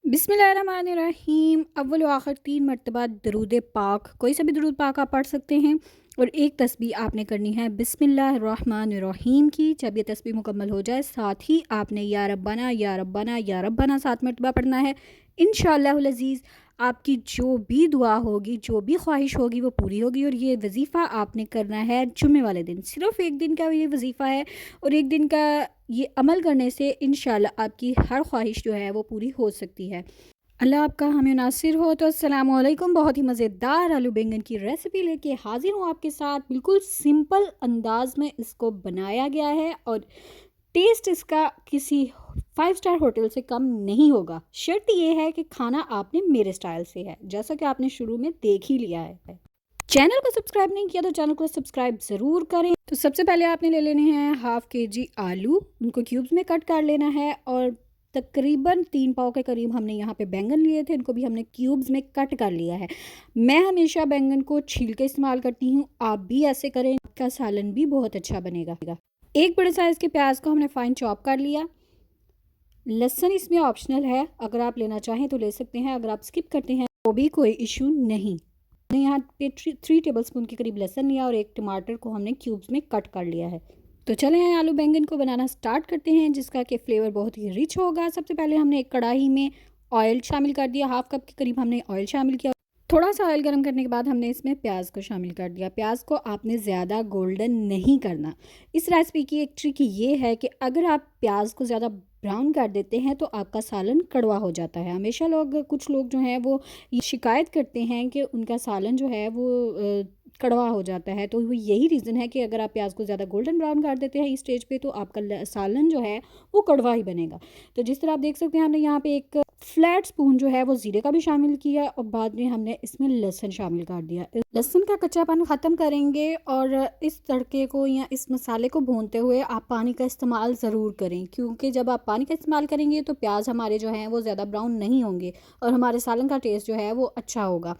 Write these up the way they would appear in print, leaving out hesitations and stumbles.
बिस्मिल्लाहिर्रहमानिर्रहीम। अव्वल व आखिर 3 मरतबा दरूद पाक, कोई सा भी दरूद पाक आप पढ़ सकते हैं। और एक तस्बीह आपने करनी है बिस्मिल्लाहिर्रहमानिर्रहीम की। जब ये तस्बीह मुकम्मल हो जाए, साथ ही आपने या रब्बाना या रब्बाना या रब्बाना 7 मरतबा पढ़ना है। इंशाअल्लाहुल अज़ीज़ आपकी जो भी दुआ होगी, जो भी ख्वाहिश होगी, वो पूरी होगी। और ये वज़ीफ़ा आपने करना है जुम्मे वाले दिन। सिर्फ़ एक दिन का ये वज़ीफ़ा है और एक दिन का ये अमल करने से इंशाअल्लाह आपकी हर ख्वाहिश जो है वो पूरी हो सकती है। अल्लाह आपका हमें नासिर हो। तो अस्सलामु अलैकुम। बहुत ही मज़ेदार आलू बैंगन की रेसिपी लेके हाजिर हूँ आपके साथ। बिल्कुल सिंपल अंदाज में इसको बनाया गया है और टेस्ट इसका किसी 5 स्टार होटल से कम नहीं होगा। शर्त ये है कि खाना आपने मेरे स्टाइल से है, जैसा कि आपने शुरू में देख ही लिया है। चैनल को सब्सक्राइब नहीं किया तो चैनल को सब्सक्राइब ज़रूर करें। तो सबसे पहले आपने ले लेने हैं हाफ़ केजी आलू, उनको क्यूब्स में कट कर लेना है। और तकरीबन 3 पाव के करीब हमने यहाँ पे बैंगन लिए थे, इनको भी हमने क्यूब्स में कट कर लिया है। मैं हमेशा बैंगन को छील के इस्तेमाल करती हूँ, आप भी ऐसे करें, आपका सालन भी बहुत अच्छा बनेगा। एक बड़े साइज़ के प्याज को हमने फाइन चॉप कर लिया। लहसुन इसमें ऑप्शनल है, अगर आप लेना चाहें तो ले सकते हैं, अगर आप स्किप करते हैं तो भी कोई इशू नहीं। हमने यहाँ पे 3 टेबलस्पून के करीब लहसुन लिया और एक टमाटर को हमने क्यूब्स में कट कर लिया है। तो चलें आलू बैंगन को बनाना स्टार्ट करते हैं, जिसका कि फ्लेवर बहुत ही रिच होगा। सबसे पहले हमने एक कढ़ाई में ऑयल शामिल कर दिया, हाफ कप के करीब हमने ऑयल शामिल किया। थोड़ा सा ऑयल गर्म करने के बाद हमने इसमें प्याज को शामिल कर दिया। प्याज को आपने ज़्यादा गोल्डन नहीं करना। इस रेसिपी की एक ट्रिक ये है कि अगर आप प्याज को ज़्यादा ब्राउन कर देते हैं तो आपका सालन कड़वा हो जाता है। हमेशा कुछ लोग जो हैं वो ये शिकायत करते हैं कि उनका सालन जो है वो कड़वा हो जाता है। तो वो यही रीज़न है कि अगर आप प्याज को ज़्यादा गोल्डन ब्राउन कर देते हैं इस स्टेज पे, तो आपका सालन जो है वो कड़वा ही बनेगा। तो जिस तरह आप देख सकते हैं, हमने यहाँ पे एक फ्लैट स्पून जो है वो ज़ीरे का भी शामिल किया और बाद में हमने इसमें लहसुन शामिल कर दिया। लहसुन का कच्चापन ख़त्म करेंगे और इस तड़के को या इस मसाले को भूनते हुए आप पानी का इस्तेमाल ज़रूर करें, क्योंकि जब आप पानी का इस्तेमाल करेंगे तो प्याज हमारे जो हैं वो ज़्यादा ब्राउन नहीं होंगे और हमारे सालन का टेस्ट जो है वो अच्छा होगा।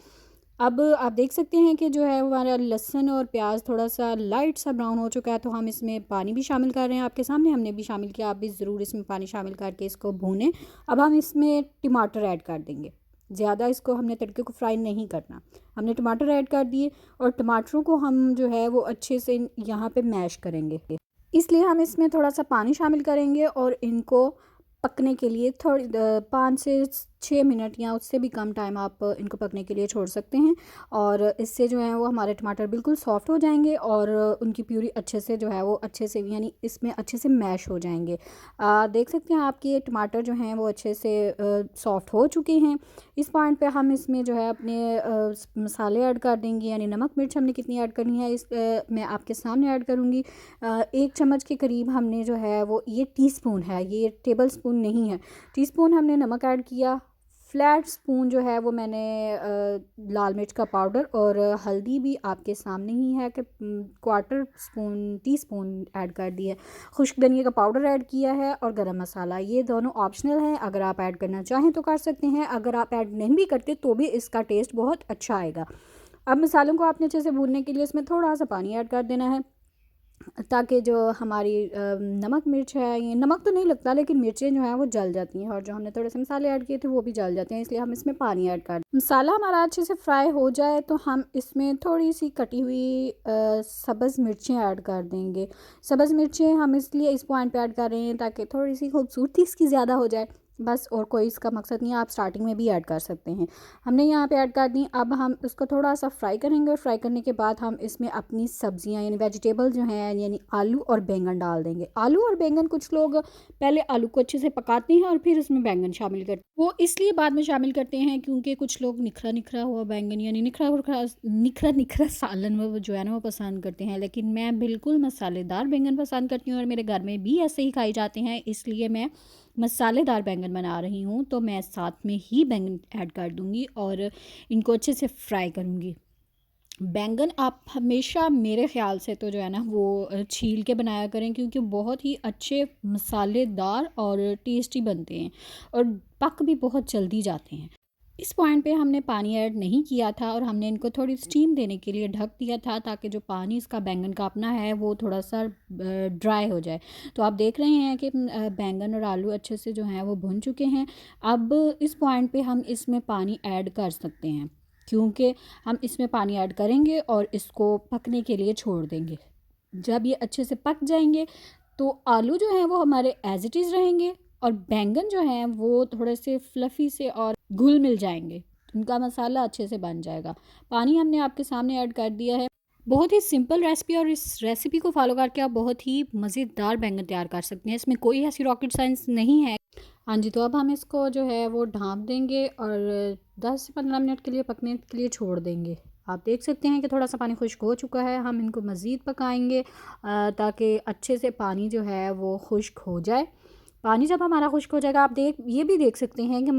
अब आप देख सकते हैं कि जो है हमारा लहसुन और प्याज थोड़ा सा लाइट सा ब्राउन हो चुका है, तो हम इसमें पानी भी शामिल कर रहे हैं। आपके सामने हमने भी शामिल किया, आप भी ज़रूर इसमें पानी शामिल करके इसको भूनें। अब हम इसमें टमाटर ऐड कर देंगे। ज़्यादा इसको हमने तड़के को फ्राई नहीं करना। हमने टमाटर ऐड कर दिए और टमाटरों को हम जो है वो अच्छे से यहाँ पे मैश करेंगे, इसलिए हम इसमें थोड़ा सा पानी शामिल करेंगे और इनको पकने के लिए 5 से 6 मिनट या उससे भी कम टाइम आप इनको पकने के लिए छोड़ सकते हैं। और इससे जो है वो हमारे टमाटर बिल्कुल सॉफ्ट हो जाएंगे और उनकी प्यूरी अच्छे से जो है वो अच्छे से यानी इसमें अच्छे से मैश हो जाएंगे। देख सकते हैं आपके ये टमाटर जो हैं वो अच्छे से सॉफ्ट हो चुके हैं। इस पॉइंट पे हम इसमें जो है अपने मसाले ऐड कर देंगे, यानी नमक मिर्च हमने कितनी ऐड करनी है मैं आपके सामने ऐड करूँगी। 1 चम्मच के करीब हमने जो है वो, ये टीस्पून है, ये टेबल स्पून नहीं है, टीस्पून हमने नमक ऐड किया। फ्लैट स्पून जो है वो मैंने लाल मिर्च का पाउडर और हल्दी भी आपके सामने ही है कि क्वार्टर स्पून टीस्पून ऐड कर दिया। खुश्क धनिया का पाउडर ऐड किया है और गरम मसाला, ये दोनों ऑप्शनल हैं, अगर आप ऐड करना चाहें तो कर सकते हैं, अगर आप ऐड नहीं भी करते तो भी इसका टेस्ट बहुत अच्छा आएगा। अब मसालों को आपने अच्छे से भूनने के लिए इसमें थोड़ा सा पानी ऐड कर देना है, ताकि जो हमारी नमक मिर्च है, ये नमक तो नहीं लगता लेकिन मिर्चें जो हैं वो जल जाती हैं और जो हमने थोड़े से मसाले ऐड किए थे वो भी जल जाते हैं, इसलिए हम इसमें पानी ऐड कर। मसाला हमारा अच्छे से फ्राई हो जाए तो हम इसमें थोड़ी सी कटी हुई सब्ज़ मिर्चें ऐड कर देंगे। सब्ज़ मिर्चें हम इसलिए इस पॉइंट पे ऐड कर रहे हैं ताकि थोड़ी सी खूबसूरती इसकी ज़्यादा हो जाए, बस, और कोई इसका मकसद नहीं है। आप स्टार्टिंग में भी ऐड कर सकते हैं। हमने यहाँ पे ऐड कर दी। अब हम इसको थोड़ा सा फ्राई करेंगे और फ्राई करने के बाद हम इसमें अपनी सब्जियाँ यानी वेजिटेबल जो हैं, यानी आलू और बैंगन डाल देंगे। आलू और बैंगन कुछ लोग पहले आलू को अच्छे से पकाते हैं और फिर उसमें बैंगन शामिल करते हैं, वो इसलिए बाद में शामिल करते हैं क्योंकि कुछ लोग निखरा निखरा हुआ बैंगन यानी निखरा निखरा निखरा सालन वो जो है ना वो पसंद करते हैं, लेकिन मैं बिल्कुल मसालेदार बैंगन पसंद करती हूँ और मेरे घर में भी ऐसे ही खाए जाते हैं, इसलिए मैं मसालेदार बैंगन बना रही हूँ। तो मैं साथ में ही बैंगन ऐड कर दूँगी और इनको अच्छे से फ्राई करूँगी। बैंगन आप हमेशा मेरे ख़्याल से तो जो है ना वो छील के बनाया करें, क्योंकि बहुत ही अच्छे मसालेदार और टेस्टी बनते हैं और पक भी बहुत जल्दी जाते हैं। इस पॉइंट पे हमने पानी ऐड नहीं किया था और हमने इनको थोड़ी स्टीम देने के लिए ढक दिया था, ताकि जो पानी इसका बैंगन का अपना है वो थोड़ा सा ड्राई हो जाए। तो आप देख रहे हैं कि बैंगन और आलू अच्छे से जो हैं वो भुन चुके हैं। अब इस पॉइंट पे हम इसमें पानी ऐड कर सकते हैं, क्योंकि हम इसमें पानी ऐड करेंगे और इसको पकने के लिए छोड़ देंगे। जब ये अच्छे से पक जाएंगे तो आलू जो हैं वो हमारे एज इट इज़ रहेंगे और बैंगन जो हैं वो थोड़े से फ्लफ़ी से और घुल मिल जाएंगे। उनका मसाला अच्छे से बन जाएगा। पानी हमने आपके सामने ऐड कर दिया है। बहुत ही सिंपल रेसिपी, और इस रेसिपी को फॉलो करके आप बहुत ही मज़ेदार बैंगन तैयार कर सकते हैं। इसमें कोई ऐसी रॉकेट साइंस नहीं है। हाँ जी, तो अब हम इसको जो है वो ढाँप देंगे और 10 से 15 मिनट के लिए पकने के लिए छोड़ देंगे। आप देख सकते हैं कि थोड़ा सा पानी खुश्क हो चुका है। हम इनको मज़ीद पकाएंगे ताकि अच्छे से पानी जो है वो खुश्क हो जाए। पानी जब हमारा खुश्क हो जाएगा, आप ये भी देख सकते हैं कि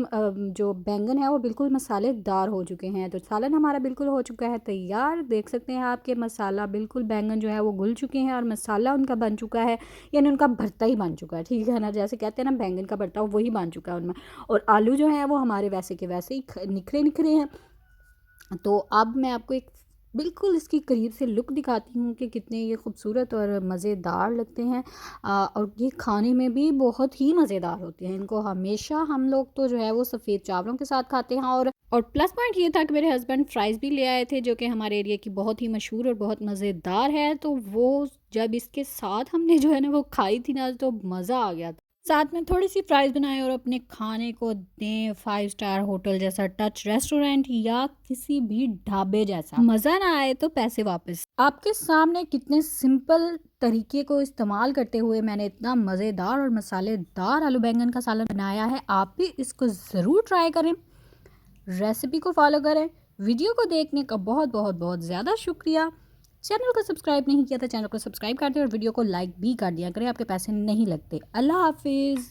जो बैंगन है वो बिल्कुल मसालेदार हो चुके हैं। तो सालन हमारा बिल्कुल हो चुका है तैयार। देख सकते हैं आप कि मसाला बिल्कुल, बैंगन जो है वो घुल चुके हैं और मसाला उनका बन चुका है, यानी उनका भरता ही बन चुका है। ठीक है ना, जैसे कहते हैं ना बैंगन का भरता, वही बन चुका है उनमें। और आलू जो है वो हमारे वैसे के वैसे ही निखरे निखरे हैं। तो अब मैं आपको एक बिल्कुल इसकी करीब से लुक दिखाती हूँ कि कितने ये खूबसूरत और मज़ेदार लगते हैं। और ये खाने में भी बहुत ही मज़ेदार होते हैं। इनको हमेशा हम लोग तो जो है वो सफ़ेद चावलों के साथ खाते हैं। और प्लस पॉइंट ये था कि मेरे हस्बैंड फ्राइज़ भी ले आए थे, जो कि हमारे एरिया की बहुत ही मशहूर और बहुत मज़ेदार है। तो वो जब इसके साथ हमने जो है ना वो खाई थी ना, तो मज़ा आ गया था। साथ में थोड़ी-सी फ्राइज़ बनाएँ और अपने खाने को दें 5 स्टार होटल जैसा टच रेस्टोरेंट या किसी भी ढाबे जैसा। मज़ा ना आए तो पैसे वापस। आपके सामने कितने सिंपल तरीके को इस्तेमाल करते हुए मैंने इतना मज़ेदार और मसालेदार आलू बैंगन का सालन बनाया है। आप भी इसको ज़रूर ट्राई करें, रेसिपी को फॉलो करें। वीडियो को देखने का बहुत बहुत बहुत ज़्यादा शुक्रिया। चैनल को सब्सक्राइब नहीं किया तो चैनल को सब्सक्राइब कर दें और वीडियो को लाइक भी कर दिया करें, आपके पैसे नहीं लगते। अल्लाह हाफिज़।